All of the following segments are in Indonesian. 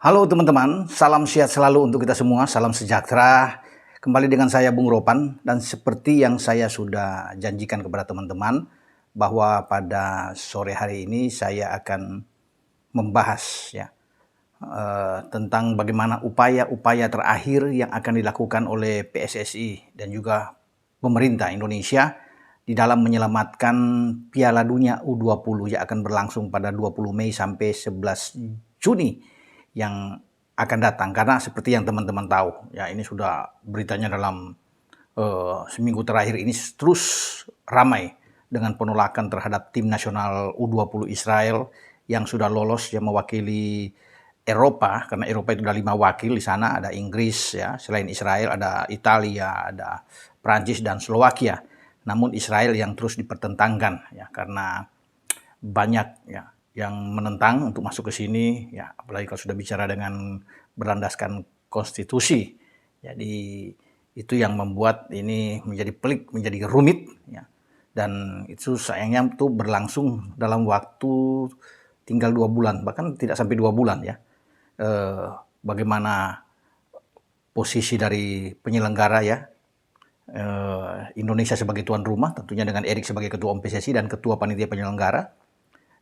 Halo teman-teman, salam sehat selalu untuk kita semua, salam sejahtera. Kembali dengan saya Bung Ropan, dan seperti yang saya sudah janjikan kepada teman-teman, bahwa pada sore hari ini saya akan membahas tentang bagaimana upaya-upaya terakhir yang akan dilakukan oleh PSSI dan juga pemerintah Indonesia di dalam menyelamatkan Piala Dunia U20 yang akan berlangsung pada 20 Mei sampai 11 Juni yang akan datang. Karena seperti yang teman-teman tahu, ya ini sudah beritanya dalam seminggu terakhir ini terus ramai dengan penolakan terhadap tim nasional U20 Israel yang sudah lolos yang mewakili Eropa, karena Eropa itu ada 5 wakil di sana, ada Inggris ya, selain Israel ada Italia, ada Prancis dan Slovakia. Namun Israel yang terus dipertentangkan ya, karena banyak ya yang menentang untuk masuk ke sini ya, apalagi kalau sudah bicara dengan berlandaskan konstitusi. Jadi itu yang membuat ini menjadi pelik, menjadi rumit ya. Dan itu sayangnya itu berlangsung dalam waktu tinggal 2 bulan, bahkan tidak sampai 2 bulan ya. Bagaimana posisi dari penyelenggara ya, Indonesia sebagai tuan rumah, tentunya dengan Erik sebagai ketua Umum PSSI dan ketua panitia penyelenggara,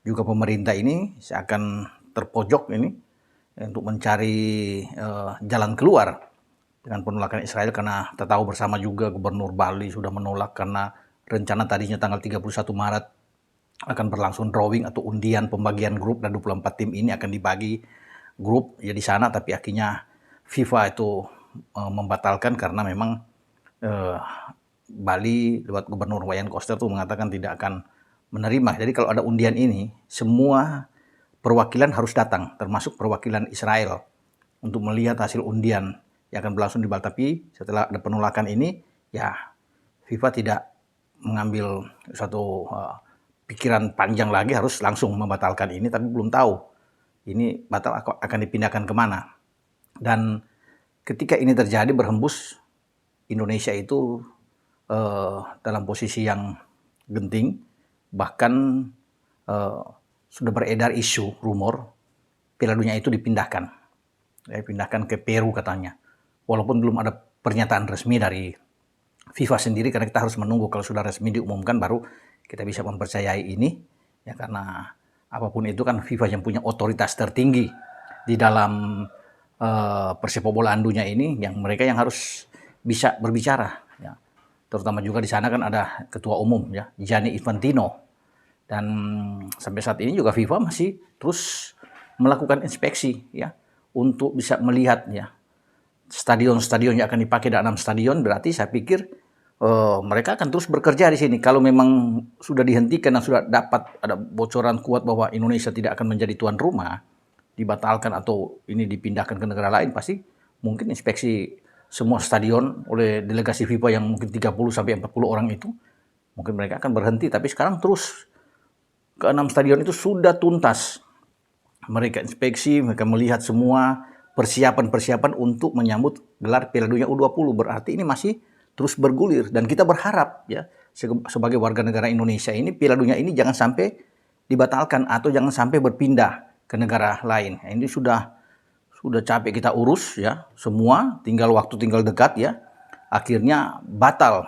juga pemerintah ini seakan terpojok ini untuk mencari jalan keluar dengan penolakan Israel, karena kita tahu bersama juga Gubernur Bali sudah menolak karena rencana tadinya tanggal 31 Maret akan berlangsung drawing atau undian pembagian grup, dan 24 tim ini akan dibagi grup ya di sana, tapi akhirnya FIFA itu membatalkan karena memang Bali lewat Gubernur Wayan Koster tuh mengatakan tidak akan menerima. Jadi kalau ada undian ini, semua perwakilan harus datang, termasuk perwakilan Israel, untuk melihat hasil undian yang akan berlangsung di Bali. Tapi setelah ada penolakan ini, ya FIFA tidak mengambil suatu pikiran panjang lagi, harus langsung membatalkan ini, tapi belum tahu ini batal akan dipindahkan kemana. Dan ketika ini terjadi berhembus, Indonesia itu dalam posisi yang genting, bahkan sudah beredar isu, rumor, Piala Dunia itu dipindahkan ke Peru katanya. Walaupun belum ada pernyataan resmi dari FIFA sendiri, karena kita harus menunggu kalau sudah resmi diumumkan baru kita bisa mempercayai ini. Ya karena apapun itu kan FIFA yang punya otoritas tertinggi di dalam persepak bolaan dunia ini, yang mereka yang harus bisa berbicara. Ya. Terutama juga di sana kan ada ketua umum ya, Gianni Infantino. Dan sampai saat ini juga FIFA masih terus melakukan inspeksi ya, untuk bisa melihat ya stadion-stadion yang akan dipakai, ada 6 stadion, berarti saya pikir mereka akan terus bekerja di sini. Kalau memang sudah dihentikan dan sudah dapat ada bocoran kuat bahwa Indonesia tidak akan menjadi tuan rumah, dibatalkan atau ini dipindahkan ke negara lain, pasti mungkin inspeksi semua stadion oleh delegasi FIFA yang mungkin 30 sampai 40 orang itu, mungkin mereka akan berhenti. Tapi sekarang terus ke 6 stadion itu sudah tuntas. Mereka inspeksi, mereka melihat semua persiapan-persiapan untuk menyambut gelar Piala Dunia U20. Berarti ini masih terus bergulir, dan kita berharap ya sebagai warga negara Indonesia ini, Piala Dunia ini jangan sampai dibatalkan atau jangan sampai berpindah ke negara lain. Ini sudah capek kita urus ya, semua tinggal dekat ya. Akhirnya batal.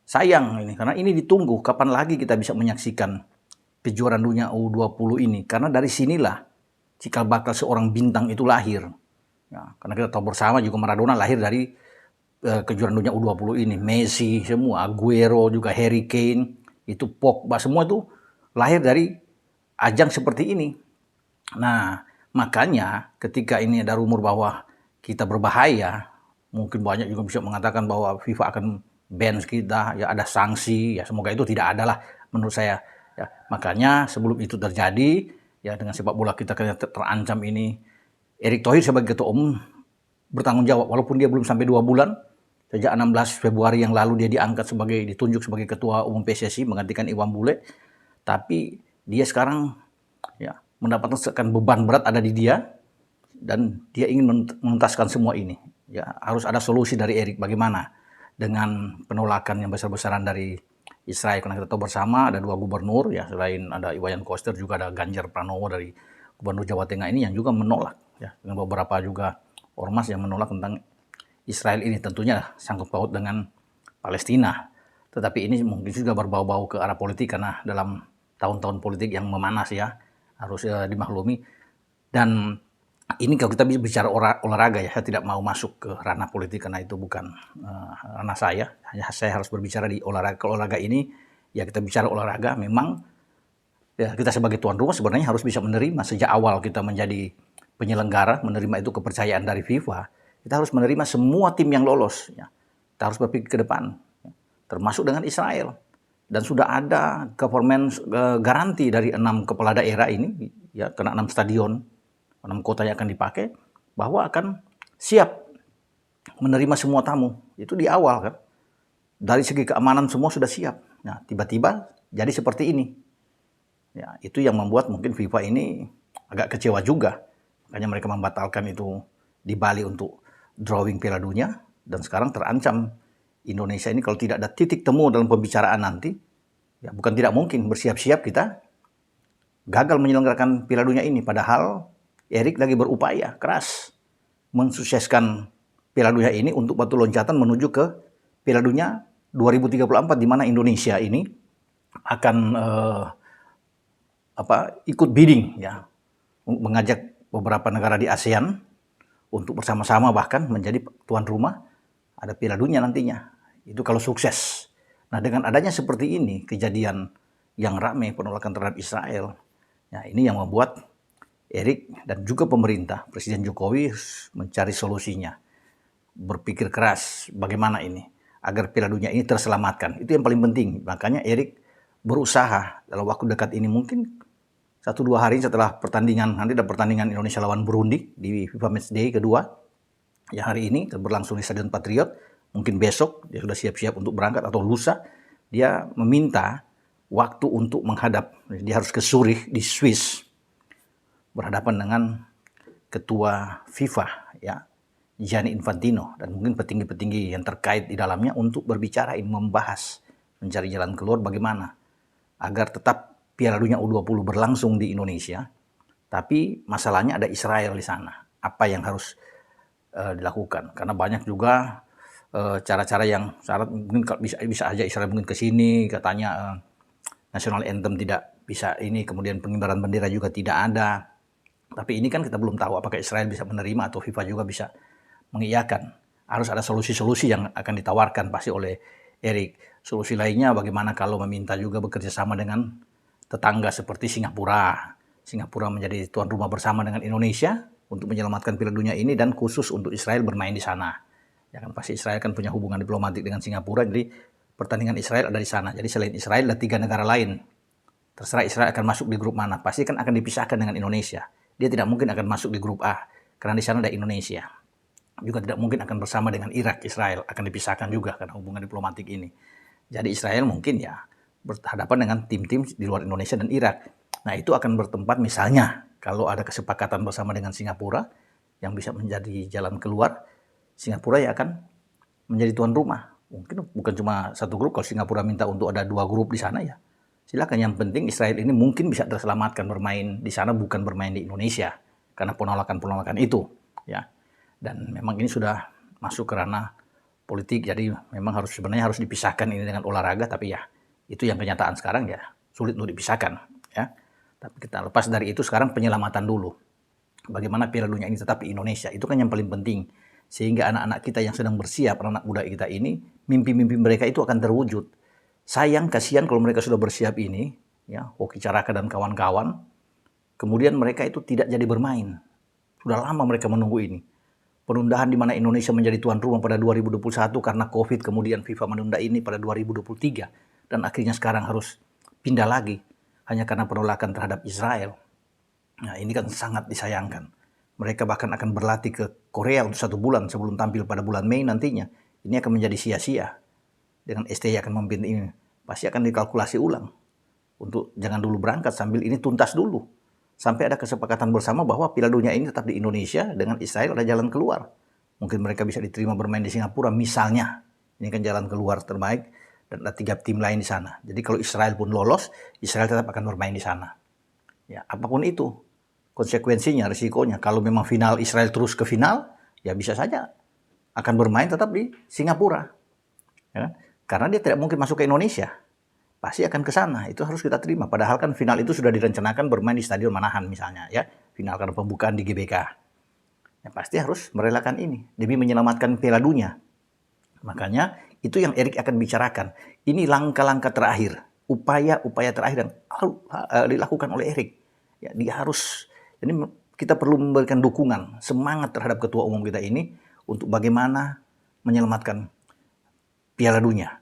Sayang ini, karena ini ditunggu kapan lagi kita bisa menyaksikan kejuaraan dunia U20 ini, karena dari sinilah cikal bakal seorang bintang itu lahir. Ya, karena kita tahu bersama juga Maradona lahir dari kejuaraan dunia U20 ini. Messi semua, Aguero juga, Harry Kane, itu Pogba, semua itu lahir dari ajang seperti ini. Nah, makanya ketika ini ada rumor bahwa kita berbahaya, mungkin banyak juga bisa mengatakan bahwa FIFA akan ban kita, ya ada sanksi, ya semoga itu tidak ada lah menurut saya. Ya, makanya sebelum itu terjadi, ya dengan sepak bola kita terancam ini, Erick Thohir sebagai ketua umum bertanggung jawab, walaupun dia belum sampai 2 bulan, sejak 16 Februari yang lalu dia ditunjuk sebagai ketua umum PSSI menggantikan Iwan Bule, tapi dia sekarang ya mendapatkan beban berat ada di dia, dan dia ingin menuntaskan semua ini. Ya harus ada solusi dari Erick, bagaimana dengan penolakan yang besar-besaran dari Israel, karena kita tahu bersama ada 2 gubernur ya, selain ada Iwayan Koster juga ada Ganjar Pranowo dari Gubernur Jawa Tengah ini yang juga menolak ya, dengan beberapa juga ormas yang menolak tentang Israel ini, tentunya sangkut paut dengan Palestina. Tetapi ini mungkin juga berbau-bau ke arah politik karena dalam tahun-tahun politik yang memanas ya, harus dimaklumi. Dan ini kalau kita bicara olahraga ya, saya tidak mau masuk ke ranah politik karena itu bukan ranah saya. Hanya saya harus berbicara di olahraga. Kalau olahraga ini ya kita bicara olahraga, memang ya kita sebagai tuan rumah sebenarnya harus bisa menerima sejak awal kita menjadi penyelenggara, menerima itu kepercayaan dari FIFA. Kita harus menerima semua tim yang lolos. Ya. Kita harus berpikir ke depan, ya. Termasuk dengan Israel. Dan sudah ada government garansi dari 6 kepala daerah ini, ya, karena 6 stadion, 6 kota yang akan dipakai, bahwa akan siap menerima semua tamu. Itu di awal kan. Dari segi keamanan semua sudah siap. Nah, tiba-tiba jadi seperti ini. Ya, itu yang membuat mungkin FIFA ini agak kecewa juga. Makanya mereka membatalkan itu di Bali untuk drawing Piala Dunia. Dan sekarang terancam Indonesia ini kalau tidak ada titik temu dalam pembicaraan nanti, ya bukan tidak mungkin bersiap-siap kita gagal menyelenggarakan Piala Dunia ini. Padahal Erik lagi berupaya keras mensukseskan Piala Dunia ini untuk batu loncatan menuju ke Piala Dunia 2034 di mana Indonesia ini akan ikut bidding ya, mengajak beberapa negara di ASEAN untuk bersama-sama bahkan menjadi tuan rumah ada Piala Dunia nantinya. Itu kalau sukses. Nah, dengan adanya seperti ini, kejadian yang ramai penolakan terhadap Israel, nah ini yang membuat Erik dan juga pemerintah, Presiden Jokowi mencari solusinya. Berpikir keras bagaimana ini agar Piala Dunia ini terselamatkan. Itu yang paling penting. Makanya Erik berusaha dalam waktu dekat ini, mungkin 1-2 hari setelah pertandingan, nanti ada pertandingan Indonesia lawan Burundi di FIFA Matchday kedua. Ya, hari ini berlangsung di Stadion Patriot. Mungkin besok dia sudah siap-siap untuk berangkat atau lusa. Dia meminta waktu untuk menghadap. Dia harus ke Zurich di Swiss berhadapan dengan ketua FIFA ya, Gianni Infantino, dan mungkin petinggi-petinggi yang terkait di dalamnya untuk berbicara, membahas, mencari jalan keluar bagaimana agar tetap Piala Dunia U20 berlangsung di Indonesia, tapi masalahnya ada Israel di sana. Apa yang harus dilakukan? Karena banyak juga cara-cara yang syarat, mungkin bisa aja Israel mungkin ke sini, katanya national anthem tidak bisa ini, kemudian pengibaran bendera juga tidak ada. Tapi ini kan kita belum tahu apakah Israel bisa menerima atau FIFA juga bisa mengiyakan. Harus ada solusi-solusi yang akan ditawarkan pasti oleh Erik. Solusi lainnya bagaimana kalau meminta juga bekerja sama dengan tetangga seperti Singapura. Singapura menjadi tuan rumah bersama dengan Indonesia untuk menyelamatkan Piala Dunia ini, dan khusus untuk Israel bermain di sana. Ya kan, pasti Israel kan punya hubungan diplomatik dengan Singapura, jadi pertandingan Israel ada di sana. Jadi selain Israel ada 3 negara lain. Terserah Israel akan masuk di grup mana, pasti kan akan dipisahkan dengan Indonesia. Dia tidak mungkin akan masuk di grup A karena di sana ada Indonesia. Juga tidak mungkin akan bersama dengan Irak. Israel akan dipisahkan juga karena hubungan diplomatik ini. Jadi Israel mungkin ya berhadapan dengan tim-tim di luar Indonesia dan Irak. Nah, itu akan bertempat misalnya kalau ada kesepakatan bersama dengan Singapura yang bisa menjadi jalan keluar, Singapura yang akan menjadi tuan rumah. Mungkin bukan cuma satu grup, kalau Singapura minta untuk ada 2 grup di sana ya silakan. Yang penting Israel ini mungkin bisa terselamatkan bermain di sana, bukan bermain di Indonesia karena penolakan-penolakan itu ya. Dan memang ini sudah masuk ke ranah politik, jadi memang sebenarnya harus dipisahkan ini dengan olahraga, tapi ya itu yang kenyataan sekarang ya sulit untuk dipisahkan ya. Tapi kita lepas dari itu, sekarang penyelamatan dulu. Bagaimana Piala Dunia ini tetap di Indonesia, itu kan yang paling penting. Sehingga anak-anak kita yang sedang bersiap, anak-anak muda kita ini, mimpi-mimpi mereka itu akan terwujud. Sayang, kasihan kalau mereka sudah bersiap ini, ya, Hoki Caraka dan kawan-kawan, kemudian mereka itu tidak jadi bermain. Sudah lama mereka menunggu ini. Penundaan di mana Indonesia menjadi tuan rumah pada 2021 karena COVID, kemudian FIFA menunda ini pada 2023, dan akhirnya sekarang harus pindah lagi hanya karena penolakan terhadap Israel. Nah, ini kan sangat disayangkan. Mereka bahkan akan berlatih ke Korea untuk 1 bulan sebelum tampil pada bulan Mei nantinya. Ini akan menjadi sia-sia. Dengan STY akan memimpin ini, pasti akan dikalkulasi ulang untuk jangan dulu berangkat, sambil ini tuntas dulu sampai ada kesepakatan bersama bahwa Piala Dunia ini tetap di Indonesia, dengan Israel ada jalan keluar. Mungkin mereka bisa diterima bermain di Singapura misalnya. Ini kan jalan keluar terbaik, dan ada 3 tim lain di sana. Jadi kalau Israel pun lolos, Israel tetap akan bermain di sana. Ya, apapun itu, konsekuensinya, risikonya. Kalau memang final Israel terus ke final, ya bisa saja akan bermain tetap di Singapura. Ya kan? Karena dia tidak mungkin masuk ke Indonesia. Pasti akan ke sana. Itu harus kita terima. Padahal kan final itu sudah direncanakan bermain di Stadion Manahan misalnya. Ya, final karena pembukaan di GBK. Ya, pasti harus merelakan ini demi menyelamatkan Piala Dunia. Makanya itu yang Erik akan bicarakan. Ini langkah-langkah terakhir, upaya-upaya terakhir yang dilakukan oleh Erik. Ya, dia harus. Jadi kita perlu memberikan dukungan, semangat terhadap ketua umum kita ini untuk bagaimana menyelamatkan Piala Dunia.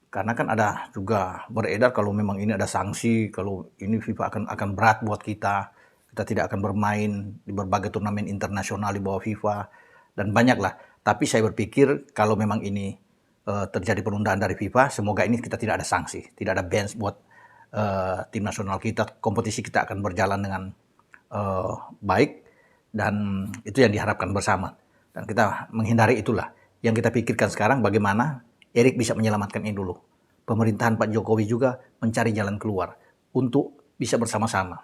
Karena kan ada juga beredar kalau memang ini ada sanksi, kalau ini FIFA akan berat buat kita. Kita tidak akan bermain di berbagai turnamen internasional di bawah FIFA dan banyaklah. Tapi saya berpikir kalau memang ini terjadi penundaan dari FIFA, semoga ini kita tidak ada sanksi, tidak ada bans buat tim nasional kita, kompetisi kita akan berjalan dengan baik dan itu yang diharapkan bersama. Dan kita menghindari itulah. Yang kita pikirkan sekarang bagaimana Erik bisa menyelamatkan ini dulu. Pemerintahan Pak Jokowi juga mencari jalan keluar untuk bisa bersama-sama.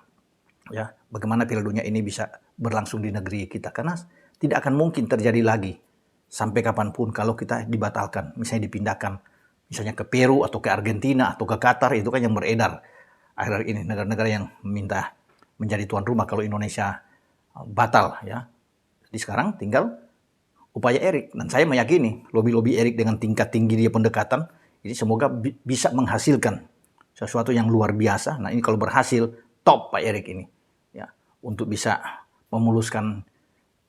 Ya, bagaimana Piala Dunia ini bisa berlangsung di negeri kita. Karena tidak akan mungkin terjadi lagi sampai kapanpun kalau kita dibatalkan. Misalnya dipindahkan misalnya ke Peru atau ke Argentina atau ke Qatar, itu kan yang beredar. Akhir-akhir ini negara-negara yang minta menjadi tuan rumah kalau Indonesia batal. Ya. Jadi sekarang tinggal upaya Erik. Dan saya meyakini lobby-lobby Erik dengan tingkat tinggi dia pendekatan, ini semoga bisa menghasilkan sesuatu yang luar biasa. Nah ini kalau berhasil, top Pak Erik ini. Ya, untuk bisa memuluskan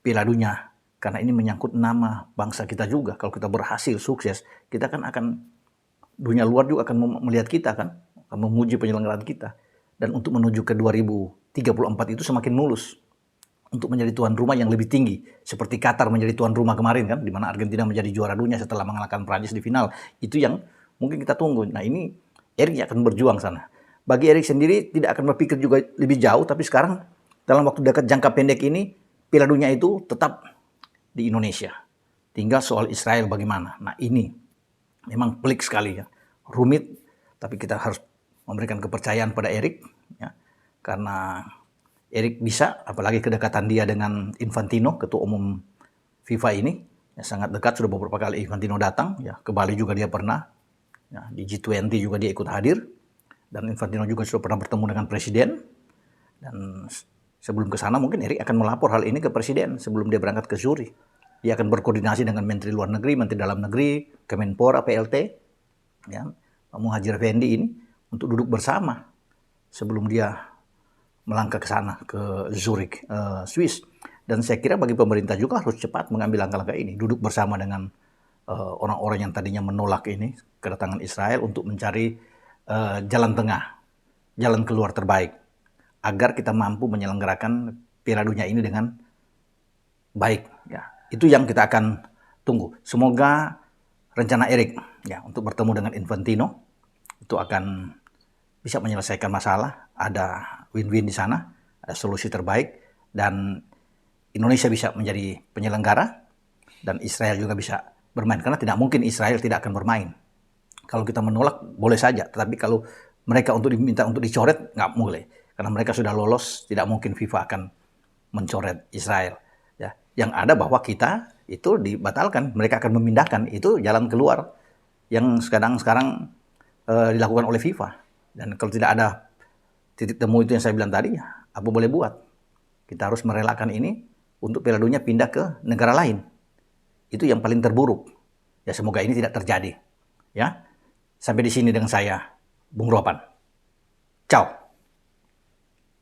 Piala Dunia. Karena ini menyangkut nama bangsa kita juga. Kalau kita berhasil, sukses, kita kan akan, dunia luar juga akan melihat kita kan. Akan memuji penyelenggaraan kita. Dan untuk menuju ke 2034 itu semakin mulus. Untuk menjadi tuan rumah yang lebih tinggi. Seperti Qatar menjadi tuan rumah kemarin kan. Di mana Argentina menjadi juara dunia setelah mengalahkan Prancis di final. Itu yang mungkin kita tunggu. Nah ini Erik akan berjuang sana. Bagi Erik sendiri tidak akan berpikir juga lebih jauh. Tapi sekarang dalam waktu dekat jangka pendek ini. Piala Dunia itu tetap di Indonesia. Tinggal soal Israel bagaimana. Nah ini memang pelik sekali ya. Rumit. Tapi kita harus memberikan kepercayaan pada Erik. Ya. Karena Erik bisa, apalagi kedekatan dia dengan Infantino, ketua umum FIFA ini. Ya, sangat dekat, sudah beberapa kali Infantino datang. Ya, ke Bali juga dia pernah. Ya, di G20 juga dia ikut hadir. Dan Infantino juga sudah pernah bertemu dengan Presiden. Dan sebelum ke sana mungkin Erik akan melapor hal ini ke Presiden sebelum dia berangkat ke Zurich. Dia akan berkoordinasi dengan Menteri Luar Negeri, Menteri Dalam Negeri, Kemenpora, PLT, ya, Pak Muhadjir Effendi ini untuk duduk bersama sebelum dia melangkah ke sana, ke Zurich, Swiss. Dan saya kira bagi pemerintah juga harus cepat mengambil langkah-langkah ini, duduk bersama dengan orang-orang yang tadinya menolak ini, kedatangan Israel untuk mencari jalan tengah, jalan keluar terbaik, agar kita mampu menyelenggarakan Piala Dunia ini dengan baik. Ya, itu yang kita akan tunggu. Semoga rencana Erik ya untuk bertemu dengan Infantino itu akan bisa menyelesaikan masalah, ada win-win di sana, ada solusi terbaik, dan Indonesia bisa menjadi penyelenggara, dan Israel juga bisa bermain. Karena tidak mungkin Israel tidak akan bermain. Kalau kita menolak, boleh saja. Tetapi kalau mereka untuk diminta untuk dicoret, nggak boleh. Karena mereka sudah lolos, tidak mungkin FIFA akan mencoret Israel. Ya. Yang ada bahwa kita itu dibatalkan, mereka akan memindahkan. Itu jalan keluar yang sekarang dilakukan oleh FIFA. Dan kalau tidak ada titik temu itu yang saya bilang tadi, apa boleh buat? Kita harus merelakan ini untuk Piala Dunia pindah ke negara lain. Itu yang paling terburuk. Ya semoga ini tidak terjadi. Ya. Sampai di sini dengan saya, Bung Ropan. Ciao.